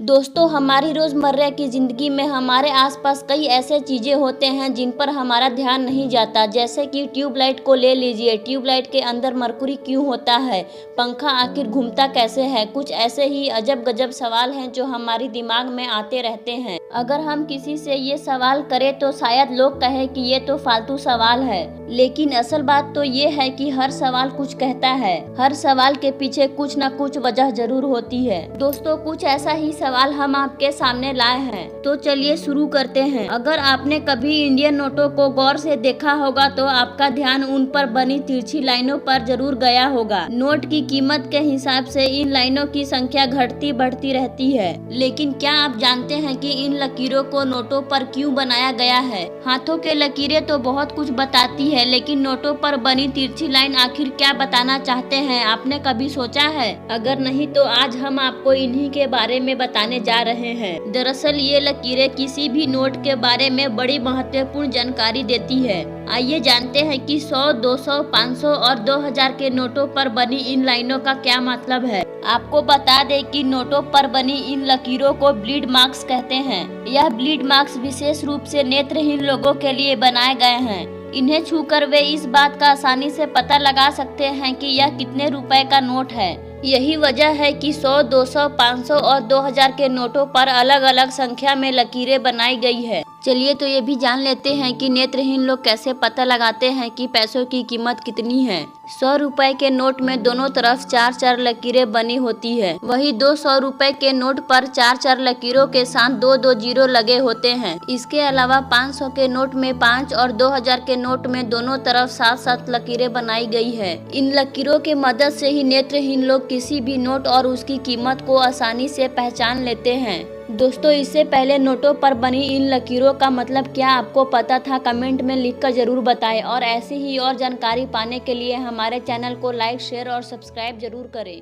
दोस्तों, हमारी रोज़मर्रा की ज़िंदगी में हमारे आसपास कई ऐसे चीज़ें होते हैं जिन पर हमारा ध्यान नहीं जाता। जैसे कि ट्यूबलाइट को ले लीजिए। ट्यूबलाइट के अंदर मरकुरी क्यों होता है? पंखा आखिर घूमता कैसे है? कुछ ऐसे ही अजब गजब सवाल हैं जो हमारे दिमाग में आते रहते हैं। अगर हम किसी से ये सवाल करें तो शायद लोग कहें कि ये तो फालतू सवाल है, लेकिन असल बात तो ये है कि हर सवाल कुछ कहता है। हर सवाल के पीछे कुछ न कुछ वजह जरूर होती है। दोस्तों, कुछ ऐसा ही सवाल हम आपके सामने लाए हैं, तो चलिए शुरू करते हैं। अगर आपने कभी इंडियन नोटों को गौर से देखा होगा तो आपका ध्यान उन पर बनी तिरछी लाइनों पर जरूर गया होगा। नोट की कीमत के हिसाब से इन लाइनों की संख्या घटती बढ़ती रहती है, लेकिन क्या आप जानते हैं कि इन लकीरों को नोटों पर क्यों बनाया गया है? हाथों के लकीरें तो बहुत कुछ बताती है, लेकिन नोटों पर बनी तिरछी लाइन आखिर क्या बताना चाहते हैं? आपने कभी सोचा है? अगर नहीं तो आज हम आपको इन्हीं के बारे में बताने जा रहे हैं। दरअसल ये लकीरें किसी भी नोट के बारे में बड़ी महत्वपूर्ण जानकारी देती है। आइए जानते हैं कि 100, 200, 500 और 2000 के नोटों पर बनी इन लाइनों का क्या मतलब है। आपको बता दें कि नोटों पर बनी इन लकीरों को ब्लीड मार्क्स कहते हैं। यह ब्लीड मार्क्स विशेष रूप से नेत्रहीन लोगों के लिए बनाए गए हैं। इन्हें छूकर वे इस बात का आसानी से पता लगा सकते हैं कि यह कितने रुपए का नोट है। यही वजह है कि 100, 200, 500 और 2000 के नोटों पर अलग अलग संख्या में लकीरें बनाई गई है। चलिए तो ये भी जान लेते हैं कि नेत्रहीन लोग कैसे पता लगाते हैं कि पैसों की कीमत कितनी है। 100 रुपए के नोट में दोनों तरफ 4-4 लकीरें बनी होती है। वही 200 रुपए के नोट पर 4-4 लकीरों के साथ 2-2 जीरो लगे होते हैं। इसके अलावा 500 के नोट में 5 और 2000 के नोट में दोनों तरफ 7-7 लकीरें बनाई गई है। इन लकीरों की मदद से ही नेत्रहीन लोग किसी भी नोट और उसकी कीमत को आसानी से पहचान लेते हैं। दोस्तों, इससे पहले नोटों पर बनी इन लकीरों का मतलब क्या आपको पता था? कमेंट में लिखकर जरूर बताएं और ऐसी ही और जानकारी पाने के लिए हमारे चैनल को लाइक, शेयर और सब्सक्राइब जरूर करें।